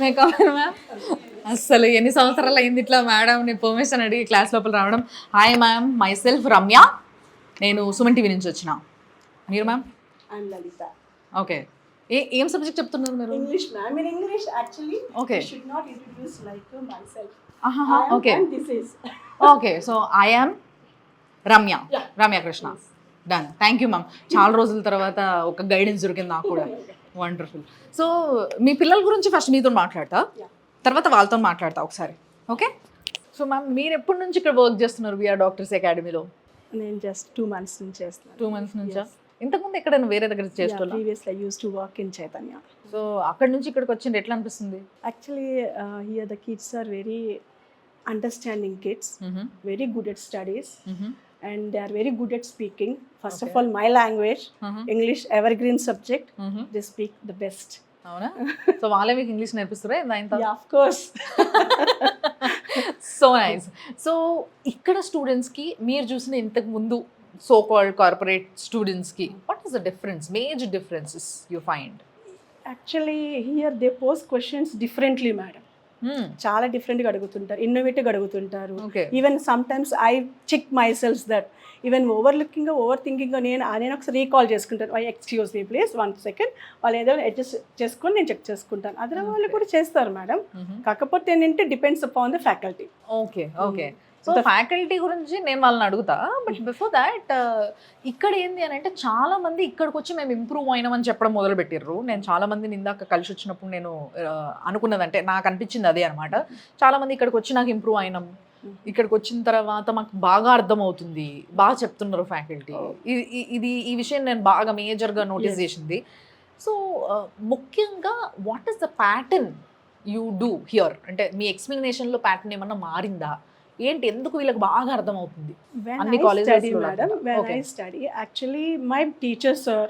Ma'am అసలు ఎన్ని సంవత్సరాలు అయింది ఇట్లా మేడంని పర్మిషన్ అడిగి క్లాస్ లోపల రావడం. Hi ma'am, my self Ramya, నేను సుమన్ టీవీ నుంచి వచ్చిన. మీరు మ్యామ్? I'm Lalita. ఓకే. ఏం సబ్జెక్ట్ చెప్తున్నారు మీరు? English, ma'am. In English, actually, Okay. I should not introduce like myself. Okay And this is. Okay, so I am Ramya, Yeah. Ramya Krishna. Done, thank you ma'am. చాలా రోజుల తర్వాత ఒక గైడెన్స్ దొరికింది నాకు కూడా. వండర్ఫుల్. సో మీ పిల్లల గురించి ఫస్ట్ మీతో మాట్లాడతా, Yeah. తర్వాత వాళ్ళతో మాట్లాడతా ఒకసారి. ఓకే. సో మ్యామ్, మీరు ఎప్పటి నుంచి ఇక్కడ వర్క్ చేస్తున్నారు విఆర్ డాక్టర్స్ అకాడమీలో? నేను just 2 months నుంచి చేస్తున్నాను. 2 months నుంచా? ఇంతకుముందు ఎక్కడైనా వేరే దగ్గర చేస్తున్నా? Previously I used to work in Chaitanya. So అక్కడ నుంచి ఇక్కడికి వచ్చింది ఎట్లా అనిపిస్తుంది? Actually, here the kids are very understanding kids, very good at studies, and they are very good at speaking. First of all, my language, English, evergreen subject, they speak the best. అవునా? So వాళ్ళే మీకు English నేర్పిస్తారా ఇంత? Yeah, of course. So nice. So ఇక్కడ స్టూడెంట్స్కి మీరు చూసిన ఇంతకు ముందు సో కాల్డ్ కార్పొరేట్ స్టూడెంట్స్కి what is the difference, major differences you find? Actually, here they pose questions differently, madam. చాలా డిఫరెంట్గా అడుగుతుంటారు, ఇన్నోవేటివ్గా అడుగుతుంటారు. Okay. Even sometimes I check myself that even over looking over thinking నేను ఒకసారి recall చేసుకుంటాను. Excuse me please 1 second, వాళ్ళు ఏదో అడ్జస్ట్ చేసుకొని నేను చెక్ చేసుకుంటాను. అదర్ వాళ్ళు కూడా చేస్తారు మేడం, కాకపోతే ఏంటంటే depends upon the faculty. Okay okay. So faculty గురించి నేను వాళ్ళని అడుగుతా, బట్ బిఫోర్ దాట్ ఇక్కడ ఏంది అని అంటే చాలా మంది ఇక్కడికి వచ్చి మేము ఇంప్రూవ్ అయినామని చెప్పడం మొదలు పెట్టిర్రు. నేను చాలా మందిని ఇందాక కలిసి వచ్చినప్పుడు నేను అనుకున్నదంటే నాకు అనిపించింది అదే అనమాట. చాలా మంది ఇక్కడికి వచ్చి నాకు ఇంప్రూవ్ అయినాం, ఇక్కడికి వచ్చిన తర్వాత మాకు బాగా అర్థమవుతుంది, బాగా చెప్తున్నారు ఫ్యాకల్టీ. ఈ విషయం నేను బాగా మేజర్గా నోటీస్ చేసింది. సో ముఖ్యంగా what is the pattern you do here? అంటే మీ ఎక్స్ప్లెనేషన్లో ప్యాటర్న్ ఏమన్నా మారిందా ఏంటి? ఎందుకు వీళ్ళకి బాగా అర్థమవుతుంది? అన్ని కాలేజెస్లో madam when I study, actually my teachers are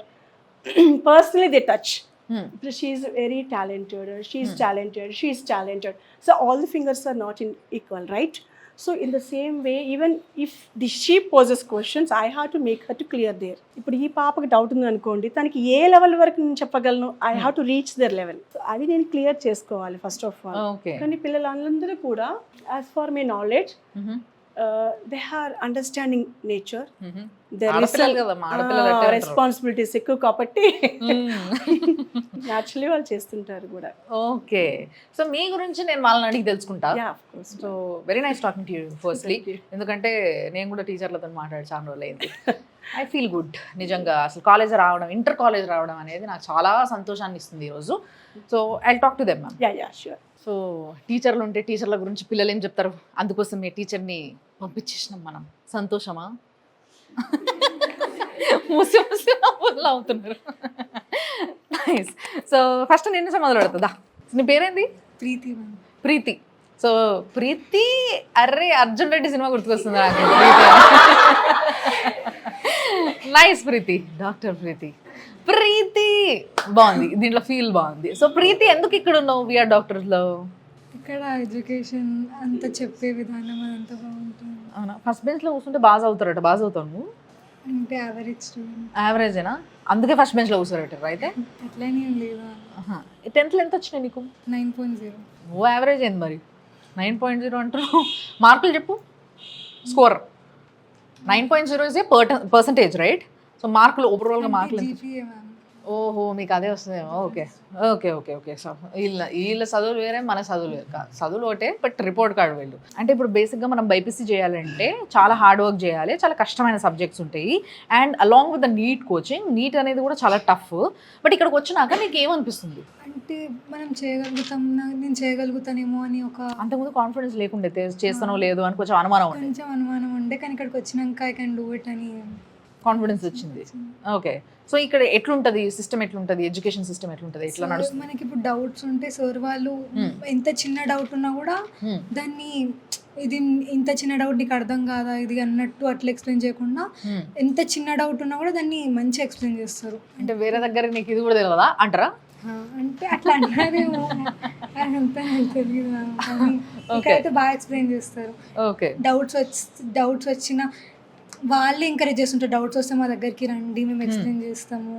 personally they touch. She is very talented, she is talented, she is talented. So all the fingers are not in equal, right? So in the same way, even if she poses questions, I have to make her to clear there. ఇప్పుడు ఈ పాపకి doubt ఉంది అనుకోండి, తనకి ఏ level వరకు నేను చెప్పగలను, I have to reach their level. అవి నేను క్లియర్ చేసుకోవాలి ఫస్ట్ ఆఫ్ ఆల్. కానీ పిల్లలందరూ కూడా as far my knowledge they are understanding nature, responsibilities ఎక్కువ కాబట్టి న్యాచురలీ వాళ్ళు చేస్తుంటారు కూడా. ఓకే. సో మీ గురించి నేను వాళ్ళని అడిగి తెలుసుకుంటా. So very nice talking to you firstly. ఎందుకంటే నేను కూడా టీచర్లతో మాట్లాడి చాలా రోజులు అయింది. ఐ ఫీల్ గుడ్ నిజంగా. అసలు కాలేజ్ రావడం, ఇంటర్ కాలేజ్ రావడం అనేది నాకు చాలా సంతోషాన్ని ఇస్తుంది ఈరోజు. So I talk to them ma'am. Yeah sure. So టీచర్లు ఉంటే టీచర్ల గురించి పిల్లలు ఏం చెప్తారు, అందుకోసం మీ టీచర్ని పంపించేసినాం మనం. సంతోషమా? ముసి ముసి నవ్వులు అవుతున్నారు. నైస్. సో ఫస్ట్ నేను మొదలు పెడుతుందా? నీ పేరేంది? ప్రీతి. ప్రీతి. సో ప్రీతి, అర్రే అర్జున్ రెడ్డి సినిమా గుర్తుకొస్తుంది నాకు. నైస్ ప్రీతి, డాక్టర్ ప్రీతి. ప్రీతి బాగుంది, దీంట్లో ఫీల్ బాగుంది. సో ప్రీతి, ఎందుకు ఇక్కడ ఉన్నావు విఆర్ డాక్టర్స్లో? ఇక్కడ ఎడ్యుకేషన్ అంతా చెప్పే విధానం అంతా బాగుంటుంది. అవునా? ఫస్ట్ బెంచ్లో కూర్చుంటే బాగా చదువుతారట. బాగా చదువుతావు నువ్వు? అంటే యావరేజ్ స్టూడెంట్. యావరేజేనా? అందుకే ఫస్ట్ బెంచ్లో కూర్చోబెట్టారు అయితే? అట్లనే లేదా? 10th ఎంత వచ్చినాయి నీకు? 9.0. ఓ యావరేజ్ ఏంది మరి 9.0 అంటున్నావు? మార్కులు చెప్పు. Score 9.0 is a percentage, right? So మార్కులు ఓవరాల్గా మార్కులు ఎంత? GPA ma'am. ఓహో, మీకు అదే వస్తుందేమో. Okay okay okay okay. So వీళ్ళ చదువులు వేరే, మన చదువులు వేరే. చదువులు ఒకటే, బట్ రిపోర్ట్ కార్డు వెళ్ళు. అంటే ఇప్పుడు బేసిక్గా మనం బైపీసీ చేయాలంటే చాలా హార్డ్ వర్క్ చేయాలి, చాలా కష్టమైన సబ్జెక్ట్స్ ఉంటాయి. And along with the NEET coaching, NEET అనేది కూడా చాలా టఫ్. బట్ ఇక్కడికి వచ్చినాక నీకు ఏమనిపిస్తుంది? అంటే మనం చేయగలుగుతాం, నేను చేయగలుగుతానేమో అని ఒక అంతకుముందు కాన్ఫిడెన్స్ లేకుండే, చేస్తానో లేదు అని కొంచెం అనుమానం ఉండే. కొంచెం అనుమానం ఉండే, కానీ ఇక్కడికి వచ్చినాక ఐ కెన్ డూ ఇట్ అని కాన్ఫిడెన్స్ వచ్చింది. ఓకే. సో ఇక్కడ ఎట్లుంటది సిస్టమ్, ఎట్లుంటది ఎడ్యుకేషన్ సిస్టమ్, ఎట్లుంటది, ఎట్లా నడుస్తుంది? మనకి ఇప్పుడు డౌట్స్ ఉంటే సార్ వాళ్ళు ఎంత చిన్న డౌట్ ఉన్నా కూడా దాన్ని ఇది ఇంత చిన్న డౌట్ నీకు అర్థం కాదా ఇది అన్నట్టు అట్లా ఎక్స్ప్లెయిన్ చేయకుండా ఎంత చిన్న డౌట్ ఉన్నా కూడా దాన్ని మంచిగా ఎక్స్ప్లెయిన్ చేస్తారు. అంటే వేరే దగ్గర నీకు ఇది కూడా తెలియదా అంటారా? అంటే అట్లా అంటారేమో, అంతా తెలియదు. అయితే బాగా ఎక్స్ప్లెయిన్ చేస్తారు. ఓకే. డౌట్స్ వచ్చిన వాళ్ళే ఎంకరేజ్ చేస్తుంటారు, డౌట్స్ వస్తే మా దగ్గరికి రండి, మేము ఎక్స్ప్లెయిన్ చేస్తాము,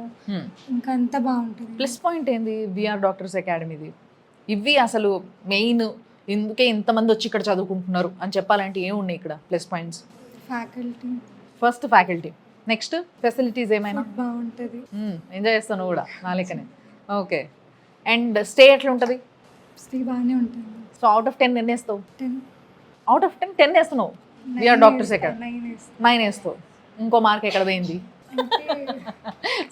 ఇంకా అంతా బాగుంటుంది. ప్లస్ పాయింట్ ఏంది విఆర్ డాక్టర్స్ అకాడమీది? ఇవి అసలు మెయిన్, ఇందుకే ఇంతమంది వచ్చి ఇక్కడ చదువుకుంటున్నారు అని చెప్పాలంటే ఏమున్నాయి ఇక్కడ plus points? Faculty, first faculty, next facilities ఏమైనా? ఫుడ్ బాగుంటుంది. ఎంజాయ్ చేస్తాను కూడా నా లెక్కనే. ఓకే, అండ్ స్టే ఎట్లా ఉంటుంది? స్టే బాగానే ఉంటుంది. సో అవుట్ ఆఫ్ 10 ఎన్ని వేస్తావు? 10. అవుట్ ఆఫ్ 10 వేస్తున్నావు. వీఆర్ డాక్టర్స్ ఎక్కడ 9 వేస్తావు. ఇంకో మార్క్ ఎక్కడ పోయింది?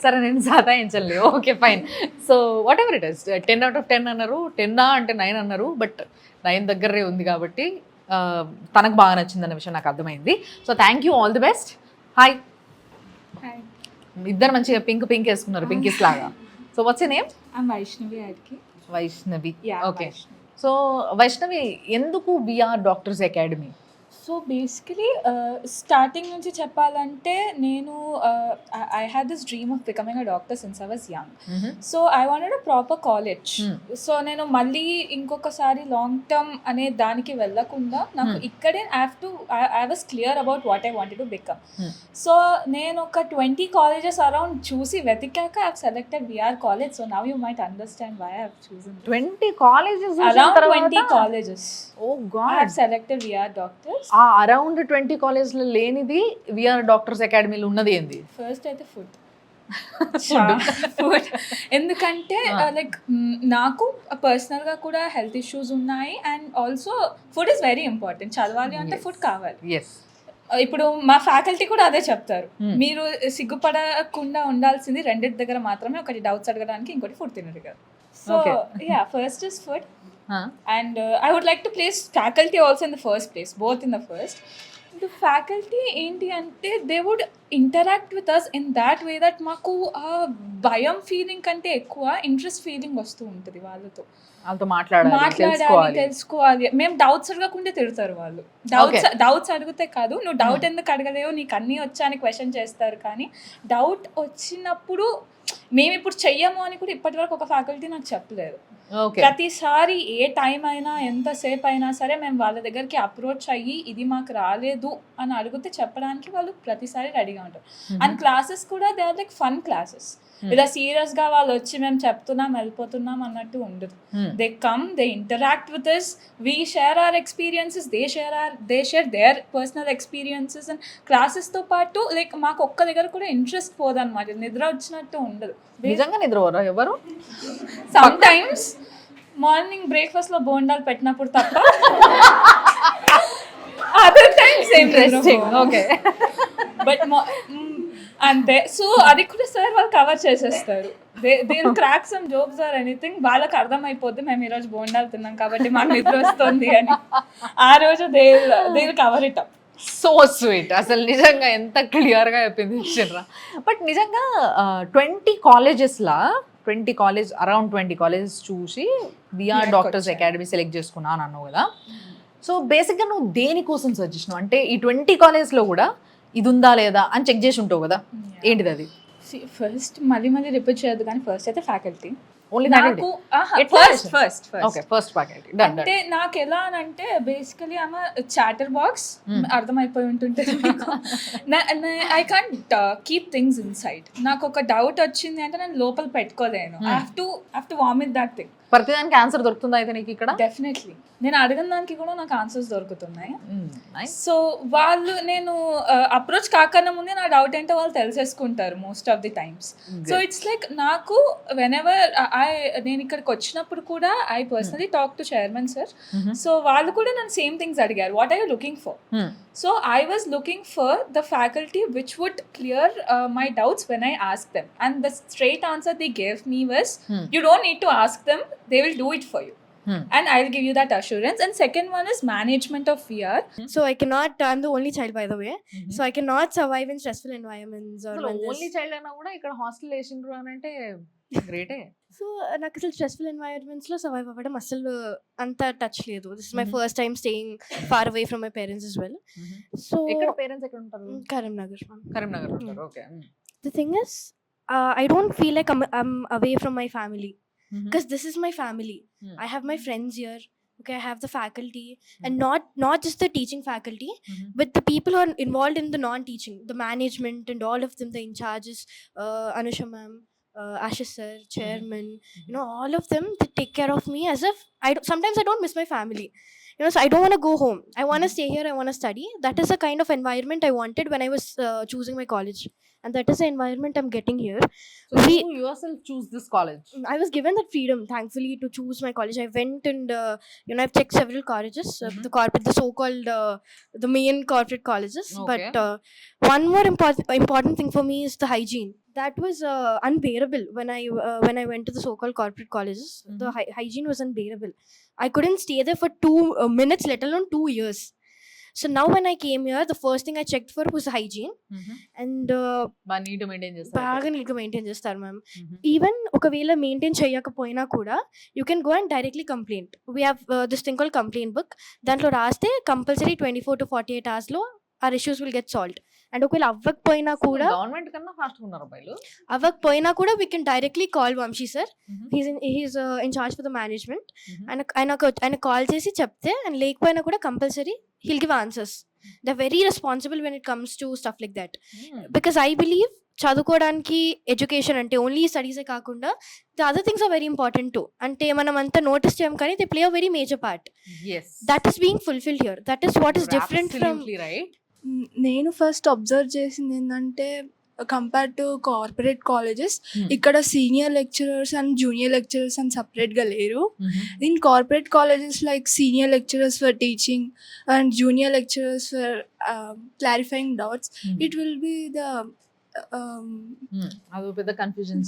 సరే నేను సతాయించలే, okay fine. So whatever it is, 10 out of 10 అన్నారు, 10 అంటే 9 అన్నారు, బట్ 9 దగ్గరే ఉంది కాబట్టి తనకు బాగా నచ్చిందన్న విషయం నాకు అర్థమైంది. So thank you, all the best. Hi, ఇద్దరు మంచిగా పింక్ వేసుకున్నారు, పింకిస్ లాగా. So what's your name? I'm Vaishnavi Adki. Vaishnavi. Yeah, okay, Vaishnavi. So Vaishnavi ఎందుకు VR doctors academy? So basically starting నుంచి చెప్పాలంటే నేను I had this dream of becoming a doctor since I was young. So I wanted a proper college. So నేను మళ్ళీ ఇంకొకసారి long term అనే దానికి వెళ్ళకుండా నాకు ఇక్కడే I was clear about what I wanted to become. So నేను ఒక 20 colleges అరౌండ్ చూసి వెతికాక I have selected VR college. So now you might understand why I have chosen 20 colleges, around 20 colleges. Oh I God. have selected VR doctors. ఆ around 20 కాలేజ్లో లేనిది VR doctors అకాడమీలో ఉన్నది ఏంది? ఫస్ట్ అయితే ఫుడ్. ఎందుకంటే లైక్ నాకు పర్సనల్గా కూడా హెల్త్ ఇష్యూస్ ఉన్నాయి and also food is very important. చదవాలి అంటే ఫుడ్ కావాలి. ఎస్, ఇప్పుడు మా ఫ్యాకల్టీ కూడా అదే చెప్తారు, మీరు సిగ్గుపడకుండా ఉండాల్సింది రెండింటి దగ్గర మాత్రమే, ఒకటి డౌట్స్ అడగడానికి, ఇంకోటి ఫుడ్ తినరు కదా. So yeah, first is food. And I would like to place faculty also in the first place, both in the first. The faculty ఏంటి అంటే they would interact with us in that way that మాకు భయం feeling కంటే ఎక్కువ interest feeling వస్తూ ఉంటుంది వాళ్ళతో. వాళ్ళతో మాట్లాడాలి, తెలుసుకోవాలి. మేము డౌట్స్ అడగకుండా తిడతారు వాళ్ళు. డౌట్స్ అడిగితే కాదు, నువ్వు డౌట్ ఎందుకు అడగలేవు, నీకు అన్నీ వచ్చా అని క్వశ్చన్ చేస్తారు. కానీ డౌట్ వచ్చినప్పుడు మేము ఇప్పుడు చెయ్యము అని కూడా ఇప్పటివరకు ఒక ఫ్యాకల్టీ నాకు చెప్పలేదు. ప్రతిసారి ఏ టైం అయినా ఎంతసేపు అయినా సరే మేము వాళ్ళ దగ్గరికి అప్రోచ్ అయ్యి ఇది మాకు రాలేదు అని అడిగితే చెప్పడానికి వాళ్ళు ప్రతిసారి రెడీగా ఉంటారు. అండ్ క్లాసెస్ కూడా they are like fun classes. ఇలా సీరియస్ గా వాళ్ళు వచ్చి మేము చెప్తున్నాం వెళ్ళిపోతున్నాం అన్నట్టు ఉండదు. They come, they interact with us, we share our experiences, they share their personal experiences. And classes తో పాటు లైక్ మాకు ఒక్క దగ్గర కూడా ఇంట్రెస్ట్ పోదన్నమాట, నిద్ర వచ్చినట్టు ఉండదు. నిజంగా నిద్ర ఎవరు? సమ్ టైమ్స్ మార్నింగ్ బ్రేక్ఫాస్ట్ లో బోండాలు పెట్టినప్పుడు తప్ప other times same. Okay, but అంతే. సో అది కూడా సార్ వాళ్ళు కవర్ చేసేస్తారు. They crack some jokes or anything, వాళ్ళకి అర్థమైపోద్ది మేము ఈరోజు బోండాలు తిన్నాం కాబట్టి మాకు నిద్ర వస్తుంది అని. ఆ రోజు they cover it up. So sweet, అసలు నిజంగా ఎంత క్లియర్గా చెప్పింది ఇచ్చిర్రా. బట్ నిజంగా 20 కాలేజెస్లా అరౌండ్ 20 కాలేజెస్ చూసి విఆర్ డాక్టర్స్ అకాడమీ సెలెక్ట్ చేసుకున్నాను అన్నావు కదా. సో బేసిక్గా నువ్వు దేనికోసం సర్చ్ చేసినావు? అంటే ఈ 20 కాలేజ్లో కూడా ఇది ఉందా లేదా అని చెక్ చేసి ఉంటావు కదా, ఏంటిది అది? ఫస్ట్ మళ్ళీ రిపీట్ చేయొద్దు కానీ ఫస్ట్ అయితే ఫ్యాకల్టీ. ఓన్లీ నాకు ఫస్ట్ ఫ్యాకల్టీ అంటే నాకు ఎలా అంటే బేసికలీ ఆమె చాటర్ బాక్స్ అర్థమైపోయి ఉంటుంటుంది మీకు. I can't keep things inside. నాకు ఒక డౌట్ వచ్చింది అంటే నేను లోపల పెట్టుకోలేను. I have to vomit that thing. ప్రతిదానికి ఆన్సర్ దొరుకుతుందా అయితే నీకు ఇక్కడ? డెఫినెట్లీ నేను అడిగిన దానికి కూడా నాకు ఆన్సర్స్ దొరుకుతున్నాయి. సో వాళ్ళు నేను అప్రోచ్ కాకన్నా ముందే నా డౌట్ ఏంటో వాళ్ళు తెలిసేసుకుంటారు most of the times. So it's like నాకు వెనెవర్ నేను ఇక్కడికి వచ్చినప్పుడు కూడా I personally talk to chairman sir. So వాళ్ళు కూడా నన్ను సేమ్ థింగ్స్ అడిగారు, what are you looking for? So I was looking for the faculty which would clear my doubts when I asked them, and the straight answer they gave me was you don't need to ask them, they will do it for you. And I'll give you that assurance. And second one is management of VR. So I cannot, I'm the only child by the way, so I cannot survive in stressful environments or when only child అయినా కూడా ఇక్కడ hostel వేసిండ్రు అని అంటే గ్రేటే. So నాకు అసలు stressful ఎన్వైరన్మెంట్స్లో survive అవ్వడం అసలు అంత టచ్ లేదు. This is my first time staying far away from my parents as well. So ఇక్కడ పేరెంట్స్ ఎక్కడ ఉంటారు? కరీంనగర్ ఉంటారు. Okay. The thing is I don't feel like I'm away from my family because this is my family. I have my friends here. Okay, I have the faculty and not just the teaching faculty, but the people who are involved in the non-teaching, the management and all of them, the in charges, Anusha ma'am, Ashish sir, chairman, all of them, they take care of me as if sometimes I don't miss my family. So I don't want to go home. I want to stay here. I want to study. That is the kind of environment I wanted when I was choosing my college, and that is the environment I'm getting here. So you yourself choose this college. I was given that freedom, thankfully, to choose my college. I went and I've checked several colleges, the so-called the main corporate colleges. Okay. But one more important thing for me is the hygiene. That was unbearable when I went to the so-called corporate colleges. The hygiene was unbearable. I couldn't stay there for 2 minutes, let alone 2 years. So now when I came here, the first thing I checked for was hygiene. And బాగా neat maintain చేస్తారు. బాగా నీట్గా maintain చేస్తారు ma'am. Even ఒకవేళ maintain చేయకపోయినా కూడా you can go and directly complaint. We have this thing called complaint book. దాంట్లో రాస్తే compulsory 24 to 48 hours our issues will get solved. And ఒకవేళ అవ్వకపోయినా కూడా గవర్నమెంట్ కన్నా ఫాస్ట్ ఉన్నారు అబ్బాయిలు. అవ్వకపోయినా కూడా we can directly call Vamsi sir. He's in charge for the management. ఆయన కాల్ చేసి చెప్తే, అండ్ లేకపోయినా కూడా compulsory he'll give answers. They're very responsible when it comes to stuff like that. Because I believe చదువుకోవడానికి ఎడ్యుకేషన్ అంటే ఓన్లీ స్టడీసే కాకుండా the other things are very important too. అంటే మనం అంతా నోటీస్ చేయం కానీ they play a very major part. That is being fulfilled here. That is what is different from. నేను ఫస్ట్ అబ్జర్వ్ చేసింది ఏంటంటే కంపేర్ టు కార్పొరేట్ కాలేజెస్, ఇక్కడ senior lecturers and junior lecturers అని సపరేట్గా లేరు. In corporate colleges like senior lecturers for teaching and junior lecturers for clarifying doubts. It will be the అది పెద్ద confusion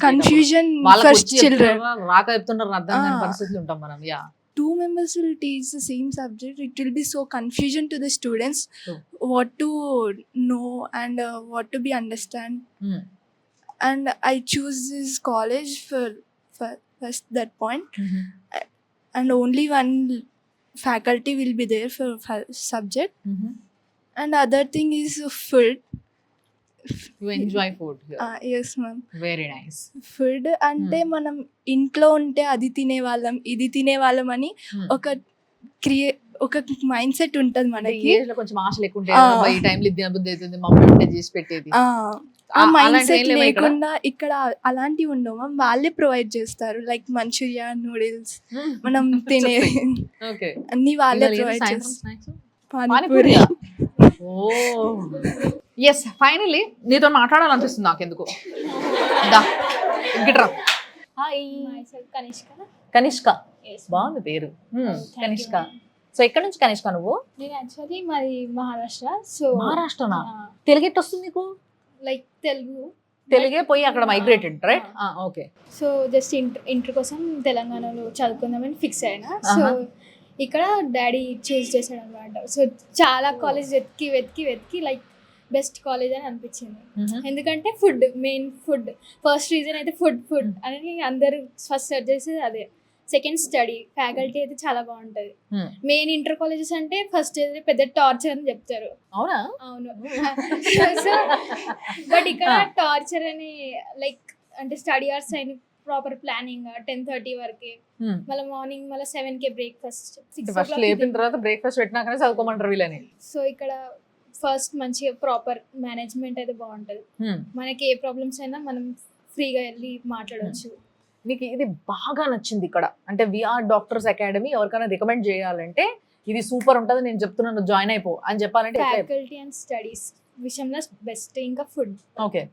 for children. రాక చెప్తున్నారు అర్థం కాని పరిస్థితులు ఉంటాం మనం. Yeah, 2 members will teach the same subject. It will be so confusion to the students what to know and what to be understand. And I choose this college for first that point. And only one faculty will be there for subject. And other thing is food. You enjoy food here. Yes ma'am. Very nice. Food అంటే మనం ఇంట్లో ఉంటే అది తినేవాళ్ళం ఇది తినేవాళ్ళం అని ఒక మైండ్ సెట్ ఉంటుంది మనకి. ఏజ్ లో కొంచెం ఆశలు ఎక్కువ ఉంటాయి. ఈ టైంలో ఇది తినబుద్ధి అవుతుంది, మమ్మీ ఉంటే చేసి పెట్టేది. ఆ మైండ్ సెట్ లేకుండా ఇక్కడ అలాంటివి ఉండవు మ్యామ్. వాళ్ళే ప్రొవైడ్ చేస్తారు, లైక్ మంచూరియా, నూడిల్స్, మనం తినే అన్ని వాళ్ళే ప్రొవైడ్ చేస్తారు. పానీపూరి. ఎస్, ఫైనలీ నీతో మాట్లాడాలనిపిస్తుంది నాకెందుకు. కనిష్క, బాగుంది పేరు, కనిష్క. సో ఎక్కడి నుంచి కనిష్క నువ్వు? నేను యాక్చువల్లీ మాది మహారాష్ట్ర. సో మహారాష్ట్రనా? తెలుగు ఎట్టు వస్తుంది నీకు? లైక్ తెలుగే పోయి అక్కడ migrated, right? Okay. So just inter కోసం తెలంగాణలో చదువుకుందామని ఫిక్స్ అయినా. సో ఇక్కడ డాడీ చూస్ చేశాడు అనమాట. సో చాలా కాలేజ్ వెతికి లైక్ బెస్ట్ కాలేజ్ అని అనిపించింది. ఎందుకంటే food, main food. First reason అయితే ఫుడ్ అని అందరు ఫస్ట్ సెర్చ్ చేసేది అదే. సెకండ్ స్టడీ, ఫ్యాకల్టీ అయితే చాలా బాగుంటది. మెయిన్ ఇంటర్ కాలేజెస్ అంటే ఫస్ట్ పెద్ద టార్చర్ అని చెప్తారు. అవును. సో బట్ ఇక్కడ టార్చర్ అని లైక్ అంటే స్టడీ అవర్స్ అయిన ప్రాపర్ ప్లానింగ్ 10:30 వరకే, మళ్ళీ మార్నింగ్ మళ్ళీ 7కే బ్రేక్ఫాస్ట్, 6 o'clock లేపిన తర్వాత బ్రేక్ఫాస్ట్ పెట్టినాకనే చదువుకోమంటారు వీళ్ళని. సో ఇక్కడ ఫస్ట్ మంచిగా ప్రాపర్ మేనేజ్మెంట్ అయితే బాగుంటది. మనకి ఏ ప్రాబ్లమ్స్ అయినా మనం ఫ్రీగా వెళ్ళి మాట్లాడవచ్చు. నీకు ఇది బాగా నచ్చింది ఇక్కడ అంటే విఆర్ డాక్టర్స్ అకాడమీ. ఎవరికైనా రికమెండ్ చేయాలంటే ఇది సూపర్ ఉంటుంది, నేను చెప్తున్నాను జాయిన్ అయిపో అని చెప్పాలంటే ఫ్యాకల్టీ అండ్ స్టడీస్ విషయంలో బెస్ట్, ఇంకా ఫుడ్. ఓకే.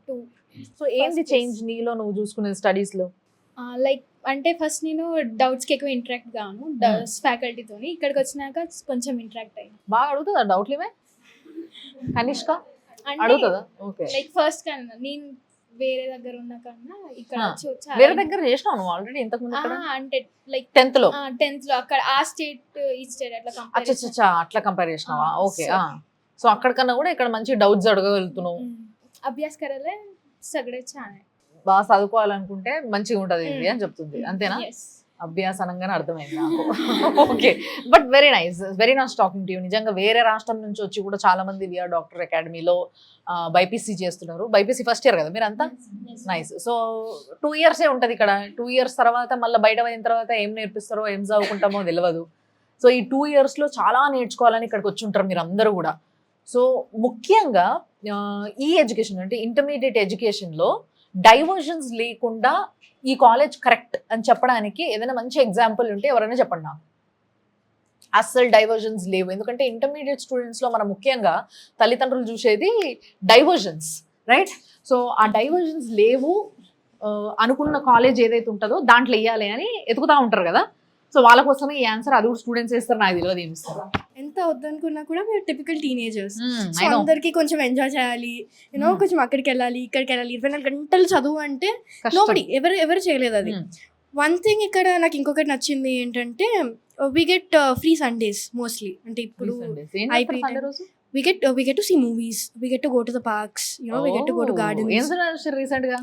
సో ఏంది చేంజ్ నీలో నువ్వు చూసుకునేది స్టడీస్ లో? లైక్ అంటే ఫస్ట్ నేను డౌట్స్కి ఎక్కువ ఇంటరాక్ట్ గాను ఫ్యాకల్టీతో. ఇక్కడికి వచ్చినాక కొంచెం ఇంటరాక్ట్ అయ్యి బాగా అడుగుతుందా డౌట్లు? ఇవే కనిష్క అడుగుతుందా? ఓకే. లైక్ ఫస్ట్ కన్నా నేను వేరే దగ్గర ఉన్న కన్నా ఇక్కడ వేరే దగ్గర చేసినావు నువ్వు ఆల్రెడీ ఇంతకు ముందు? అంటే లైక్ 10th లో అక్కడ ఆ స్టేట్ ఈ స్టేట్ అట్లా అట్లా కంపేర్ చేసినావా? ఓకే. సో అక్కడికన్నా కూడా ఇక్కడ మంచి డౌట్స్ అడగగలుగుతున్నావు. అభ్యాస్ కరాలే సగడే చాలా బాగా చదువుకోవాలనుకుంటే మంచిగా ఉంటది ఇది అని చెప్తుంది, అంతేనా? అభ్యాసనంగానే అర్థమైంది నాకు. Okay, but very nice talking to you. నిజంగా వేరే రాష్ట్రం నుంచి వచ్చి కూడా చాలా మంది విఆర్ డాక్టర్ అకాడమీలో బైపీసీ చేస్తున్నారు. బైపీసీ ఫస్ట్ ఇయర్ కదా మీరంతా? నైస్. సో 2 years ఉంటుంది ఇక్కడ. 2 years తర్వాత మళ్ళీ బయట అయిన తర్వాత ఏం నేర్పిస్తారో ఏం చదువుకుంటామో తెలియదు. సో ఈ 2 yearsలో చాలా నేర్చుకోవాలని ఇక్కడికి వచ్చి ఉంటారు మీరు అందరూ కూడా. సో ముఖ్యంగా ఈ ఎడ్యుకేషన్ అంటే ఇంటర్మీడియట్ ఎడ్యుకేషన్లో డైవర్షన్స్ లేకుండా ఈ కాలేజ్ కరెక్ట్ అని చెప్పడానికి ఏదైనా మంచి ఎగ్జాంపుల్ ఉంటే ఎవరైనా చెప్పండి నాకు. అస్సలు డైవర్జన్స్ లేవు. ఎందుకంటే ఇంటర్మీడియట్ స్టూడెంట్స్లో మనం ముఖ్యంగా తల్లిదండ్రులు చూసేది డైవర్జన్స్, రైట్? సో ఆ డైవర్జన్స్ లేవు అనుకున్న కాలేజ్ ఏదైతే ఉంటుందో దాంట్లో వేయాలి అని ఎతుకుతా ఉంటారు కదా. సో వాళ్ళ కోసమే ఈ ఆన్సర్, అది కూడా స్టూడెంట్స్ వేస్తారు, నాకు తెలియదు ఏమి ఇస్తారు. ఎంత వద్దనుకున్నా కూడా మేము టిపికల్ టీనేజర్స్. సో అందరికి కొంచెం ఎంజాయ్ చేయాలి, యూనో కొంచెం అక్కడికి వెళ్ళాలి ఇక్కడికి వెళ్ళాలి, 24 గంటలు చదువు అంటే నోబడి ఎవరు చేయలేదు అది. వన్ థింగ్ ఇక్కడ నాకు ఇంకొకటి నచ్చింది ఏంటంటే we get free Sundays mostly. అంటే ఇప్పుడు we get to see movies, we get to go to the parks, you know, we get to go to gardens. Recent గా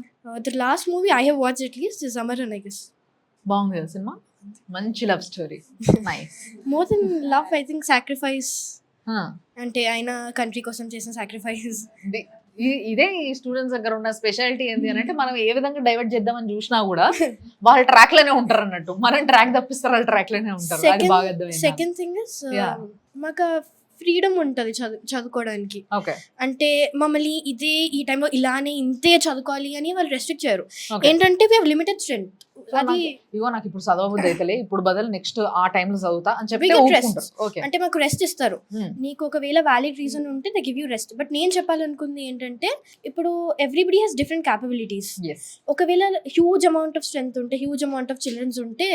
The last movie I have watched at least is Amaran, I guess. బాగుంది కదా cinema, మంచి love story, nice. More than love, I think sacrifice. అంటే ఆయన country కోసం చేసిన sacrifice. ఇదే ఈ స్టూడెంట్స్ దగ్గర ఉన్న స్పెషాలిటీ ఏంటి అని అంటే, మనం ఏ విధంగా డైవర్ట్ చేద్దామని చూసినా కూడా వాళ్ళ ట్రాక్ లోనే ఉంటారు అన్నట్టు. మనం ట్రాక్ తప్పిస్తారు, వాళ్ళ ట్రాక్ లోనే ఉంటారు. అది బాగా అర్థమైంది. సెకండ్ థింగ్ ఇస్ మాకు ఫ్రీడమ్ ఉంటుంది చదువుకోవడానికి. అంటే మమ్మల్ని ఈ టైంలో ఇలానే ఇంతే చదువుకోవాలి అని వాళ్ళు రెస్ట్రిక్ట్ చేయరు. ఏంటంటే వి హావ్ లిమిటెడ్ స్ట్రెంత్. అది ఇగో నాకు ఇప్పుడు చదవబుద్ధి అయితలే, ఇప్పుడు బదులు నెక్స్ట్ ఆ టైంలో చదువుతా అని చెప్పి అంటే మాకు రెస్ట్ ఇస్తారు. నీకు ఒకవేళ వ్యాలిడ్ రీజన్ ఉంటే they give you rest. But నేను చెప్పాలనుకుంది ఏంటంటే, ఇప్పుడు ఎవ్రీబడి హ్యాస్ డిఫరెంట్ క్యాపబిలిటీస్. ఒకవేళ హ్యూజ్ అమౌంట్ ఆఫ్ స్ట్రెంత్ ఉంటే, హ్యూజ్ అమౌంట్ ఆఫ్ చిల్డ్రన్స్ ఉంటే,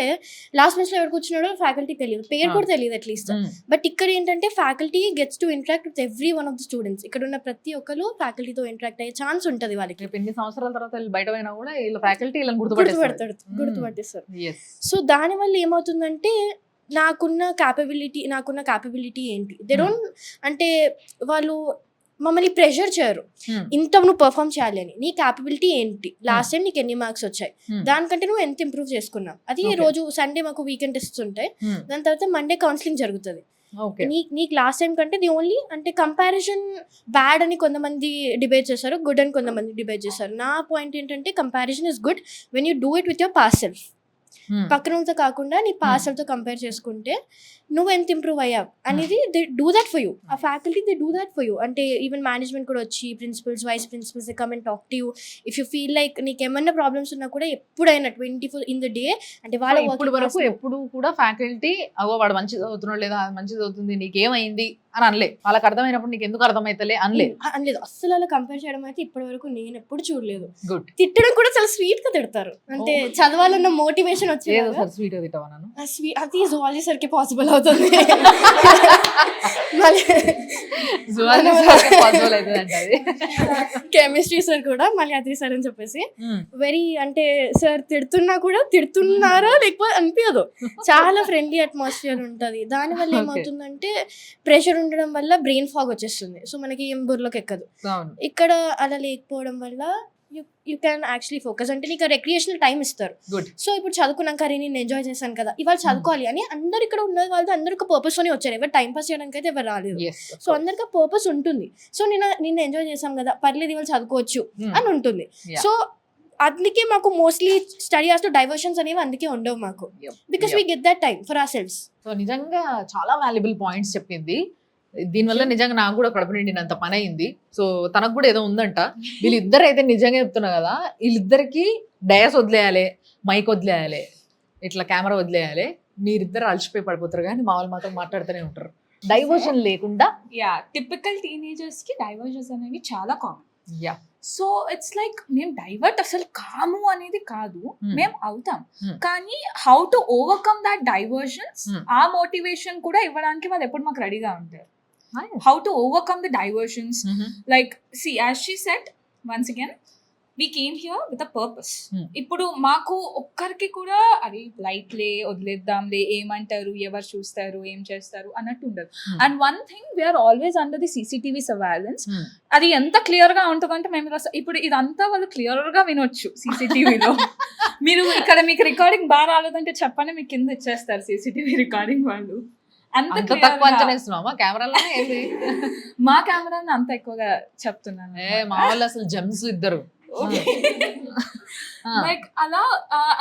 లాస్ట్ బెంచ్ లో ఎవరు కూర్చున్నాడో ఫ్యాకల్టీ తెలియదు, పేరు కూడా తెలియదు అట్లీస్ట్. బట్ ఇక్కడ ఏంటంటే faculty gets to interact with every one of the students. ఇక్కడ ఉన్న ప్రతి ఒక్కరు ఫ్యాకల్టీతో ఇంటరాక్ట్ అయ్యే ఛాన్స్ ఉంటుంది వాళ్ళకి. ఎన్ని సంవత్సరాల తర్వాత బయట పోయినా కూడా వీళ్ళ ఫ్యాకల్టీ వీళ్ళని గుర్తుపడతాడు. సో దానివల్ల ఏమవుతుందంటే నాకున్న క్యాపబిలిటీ ఏంటి, దే డోంట్, అంటే వాళ్ళు మమ్మల్ని ప్రెషర్ చేయరు ఇంత నువ్వు పర్ఫామ్ చేయాలి అని. నీ క్యాపబిలిటీ ఏంటి, లాస్ట్ టైం నీకు ఎన్ని మార్క్స్ వచ్చాయి, దానికంటే నువ్వు ఎంత ఇంప్రూవ్ చేసుకున్నావు. అది రోజు సండే మాకు వీకెండ్ టెస్ట్స్ ఉంటాయి, దాని తర్వాత మండే కౌన్సిలింగ్ జరుగుతుంది. నీకు లాస్ట్ టైం కంటే ది ఓన్లీ, అంటే కంపారిజన్ బ్యాడ్ అని కొంతమంది డిబేట్ చేస్తారు, గుడ్ అని కొంతమంది డిబేట్ చేస్తారు. నా పాయింట్ ఏంటంటే comparison is good when you do it with your past self. పక్కనతో కాకుండా నీ పాస్ట్ సెల్ఫ్తో కంపేర్ చేసుకుంటే నువ్వు ఎంత ఇంప్రూవ్ అయ్యావు అనేది they do that for you. ఆ faculty they do that for you. అంటే ఈవెన్ మేనేజ్మెంట్ కూడా వచ్చి, principals, vice principals, they come and talk to you. If you feel like నీకు ఏమన్నా ప్రాబ్లమ్స్ ఉన్నా కూడా ఎప్పుడైనా 24 in the day, అంటే వాళ్ళ వరకు ఎప్పుడు కూడా ఫ్యాకల్టీ అవో వాడు మంచి చదువుతున్నాడు లేదా మంచి చదువుతుంది నీకేమైంది అని అనలే. వాళ్ళకి అర్థమైనప్పుడు నీకు ఎందుకు అర్థమైతలే అనలేదు. అసలు అలా కంపేర్ చేయడం అయితే ఇప్పటి వరకు నేను ఎప్పుడు చూడలేదు. గుడ్. తిట్టడం కూడా చాలా స్వీట్ గా తిడతారు. అంటే చదవాలన్న మోటివేషన్ వచ్చేది. స్వీట్ గా తిట్టవా? అది జువాలజీ సరికి పాసిబుల్ అవుతుంది. కెమిస్ట్రీ సార్ కూడా మళ్ళీ అది సార్ అని చెప్పేసి వెరీ, అంటే సార్ తిడుతున్నా కూడా తిడుతున్నారా లేకపోతే అనిపించదు. చాలా ఫ్రెండ్లీ అట్మాస్ఫియర్ ఉంటుంది. దానివల్ల ఏమవుతుందంటే ప్రెషర్ ఉండడం వల్ల బ్రెయిన్ ఫాగ్ వచ్చేస్తుంది. సో మనకి ఏం బుర్రలోకి ఎక్కదు. ఇక్కడ అలా లేకపోవడం వల్ల యూ క్యాన్ యాక్చువల్లీ ఫోకస్. అంటే నీకు రిక్రియేషనల్ టైం ఇస్తారు. సో ఇప్పుడు చదువుకున్నాక అరే నేను ఎంజాయ్ చేశాను కదా, ఇవాళ చదువుకోవాలి అని అందరు ఇక్కడ ఉన్న వాళ్ళు అందరూ ఒక పర్పస్ తోనే వచ్చారు. ఎవరు టైం పాస్ చేయడానికి అయితే ఎవరు రాలేదు. సో అందరికి పర్పస్ ఉంటుంది. సో నిన్న ఎంజాయ్ చేసాం కదా, పర్లేదు ఇవాళ చదువుకోవచ్చు అని ఉంటుంది. సో అందుకే మాకు మోస్ట్లీ స్టడీ అవర్స్ లో డైవర్షన్స్ అనేవి అందుకే ఉండవు మాకు, because we get that time for hour selves. So నిజంగా చాలా వాల్యుబుల్ పాయింట్స్ చెప్పింది. దీనివల్ల నిజంగా నాకు కూడా కడుపు నిండినంత పని అయింది. సో తనకు కూడా ఏదో ఉందంట. వీళ్ళిద్దరు అయితే నిజంగా చెప్తున్నా కదా, వీళ్ళిద్దరికి డయాస్ వదిలేయాలి, మైక్ వదిలేయాలి, ఇట్లా కెమెరా వదిలేయాలి. మీరిద్దరు అలసిపోయి పడిపోతారు కానీ మా వాళ్ళు మాత్రం మాట్లాడుతూనే ఉంటారు. డైవర్షన్ లేకుండా టిపికల్ టీనేజర్స్ కి డైవర్జన్స్ అనేవి చాలా కామన్. సో ఇట్స్ లైక్ మేము డైవర్ట్ అసలు కాము అనేది కాదు, మేము అవుతాం. కానీ how to overcome that diversions, ఆ మోటివేషన్ కూడా ఇవ్వడానికి వాళ్ళు ఎప్పుడు మాకు రెడీగా ఉంటారు. How to overcome the diversions, like C as she said once again, we came here with a purpose. ఇప్పుడు మాకు ఒక్కరికి కూడా అది లైట్లే వదిలేద్దాంలే, ఏమంటారు, ఎవరు చూస్తారు, ఏం చేస్తారు అన్నట్టు ఉండదు. And one thing, we are always under the CCTV surveillance. అది ఎంత క్లియర్ గా ఉంటుందంటే మేము ఇప్పుడు ఇదంతా వాళ్ళు క్లియర్ గా వినొచ్చు CCTVలో. మీరు ఇక్కడ మీకు రికార్డింగ్ బాగా రాలేదంటే చెప్పండి, మీకు కింద ఇచ్చేస్తారు CCTV రికార్డింగ్ వాళ్ళు. అంత తక్కువ అంచనా ఇస్తున్నావా కెమెరాలోనే? ఏంది మా కెమెరాని అంత ఎక్కువగా చెప్తున్నాను. మా వాళ్ళు అసలు జెమ్స్ ఇద్దరు. లైక్ అలా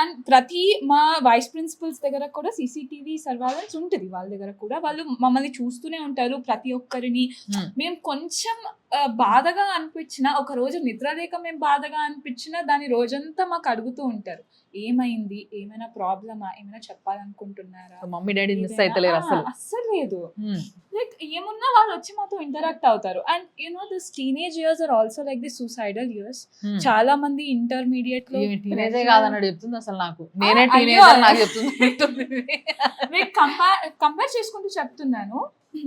అండ్ ప్రతి మా వైస్ ప్రిన్సిపల్స్ దగ్గర కూడా CCTV సర్వేలెన్స్ ఉంటుంది వాళ్ళ దగ్గర కూడా. వాళ్ళు మమ్మల్ని చూస్తూనే ఉంటారు ప్రతి ఒక్కరిని. మేము కొంచెం బాధగా అనిపించిన, ఒక రోజు నిద్ర లేక మేము బాధగా అనిపించిన దాని రోజంతా మాకు అడుగుతూ ఉంటారు, ఏమైంది, ఏమైనా ప్రాబ్లమా, ఏమైనా చెప్పాలనుకుంటున్నారా, మమ్మీ డాడీ మిస్ అయితలేరు అసలు. అస్సలు లేదు. లైక్ ఏమున్నా వాళ్ళు వచ్చి మాతో ఇంటరాక్ట్ అవుతారు. And this teenage years or also like the suicidal years. చాలా మంది ఇంటర్మీడియట్ లో టీనేజే కాదన్నాడు చెప్తుంది అసలు నాకు. నేనే టీనేజర్ నాకు చెప్తుంది. లైక్ కంపేర్ చేసుకుంటూ చెప్తున్నాను,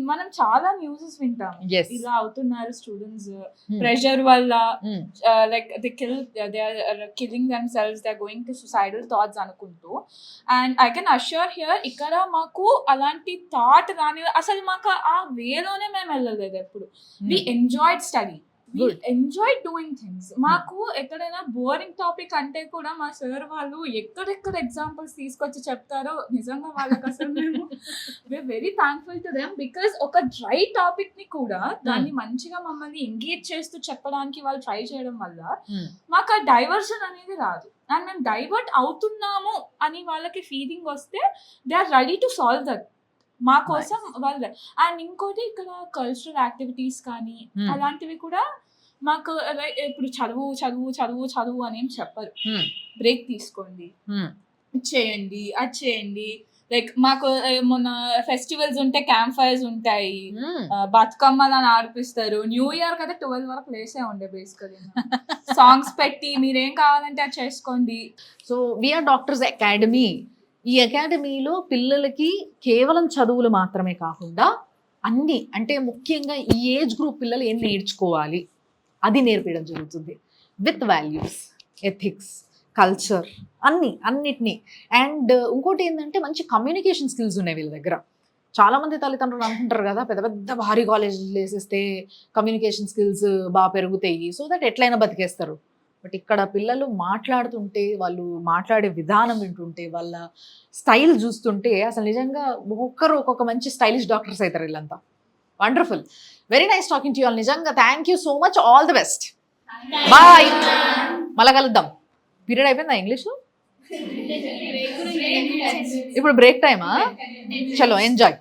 మనం చాలా న్యూసెస్ వింటాం ఇలా అవుతున్నారు స్టూడెంట్స్ ప్రెషర్ వల్ల, like they are killing themselves, they are going to suicidal thoughts అనుకుంటూ. And I can assure here, ఇక్కడ మాకు అలాంటి థాట్ కానీ అసలు మాకు ఆ వేలోనే మేము వెళ్ళలేదు ఎప్పుడు. We enjoyed study, we enjoyed doing things. మాకు ఎక్కడైనా బోరింగ్ టాపిక్ అంటే కూడా మా సార్ వాళ్ళు ఎక్కడెక్కడ ఎగ్జాంపుల్స్ తీసుకొచ్చి చెప్తారో నిజంగా వాళ్ళకి అసలు మేము very thankful to them. Because ఒక డ్రై టాపిక్ ని కూడా దాన్ని మంచిగా మమ్మల్ని ఎంగేజ్ చేస్తూ చెప్పడానికి వాళ్ళు ట్రై చేయడం వల్ల మాకు ఆ డైవర్షన్ అనేది రాదు. అండ్ మేము డైవర్ట్ అవుతున్నాము అని వాళ్ళకి ఫీలింగ్ వస్తే they are ready to solve that మా కోసం వాళ్ళు. అండ్ ఇంకోటి ఇక్కడ కల్చరల్ యాక్టివిటీస్ కానీ అలాంటివి కూడా మాకు ఇప్పుడు చదువు చదువు చదువు చదువు అని ఏం చెప్పరు. బ్రేక్ తీసుకోండి, చేయండి, అది చేయండి. లైక్ మాకు మొన్న ఫెస్టివల్స్ ఉంటే క్యాంప్ ఫైర్స్ ఉంటాయి, బతుకమ్మలని ఆడిపిస్తారు. న్యూ ఇయర్ కదా 12 వరకు లేసే ఉండే బేసికలీ సాంగ్స్ పెట్టి మీరేం కావాలంటే అది చేసుకోండి. So we are doctors academy. ఈ అకాడమీలో పిల్లలకి కేవలం చదువులు మాత్రమే కాకుండా అన్ని, అంటే ముఖ్యంగా ఈ ఏజ్ గ్రూప్ పిల్లలు ఏం నేర్చుకోవాలి అది నేర్పించడం జరుగుతుంది. విత్ వాల్యూస్, ఎథిక్స్, కల్చర్ అన్నిటినీ. అండ్ ఇంకోటి ఏంటంటే మంచి కమ్యూనికేషన్ స్కిల్స్ ఉన్నాయి వీళ్ళ దగ్గర. చాలామంది తల్లిదండ్రులు అనుకుంటారు కదా, పెద్ద పెద్ద భారీ కాలేజీలు వేసేస్తే కమ్యూనికేషన్ స్కిల్స్ బాగా పెరుగుతాయి, సో దట్ ఎట్లయినా బతికేస్తారు. బట్ ఇక్కడ పిల్లలు మాట్లాడుతుంటే, వాళ్ళు మాట్లాడే విధానం వింటుంటే, వాళ్ళ స్టైల్ చూస్తుంటే అసలు నిజంగా ఒక్కొక్క మంచి స్టైలిష్ డాక్టర్స్ అవుతారు వీళ్ళంతా. Wonderful, very nice talking to you all. నిజంగా thank you so much, all the best, bye. మళ్ళా కలుద్దాం. పీరియడ్ అయిపోయిందా ఇంగ్లీష్? ఇప్పుడు బ్రేక్ టైమా? చలో ఎంజాయ్.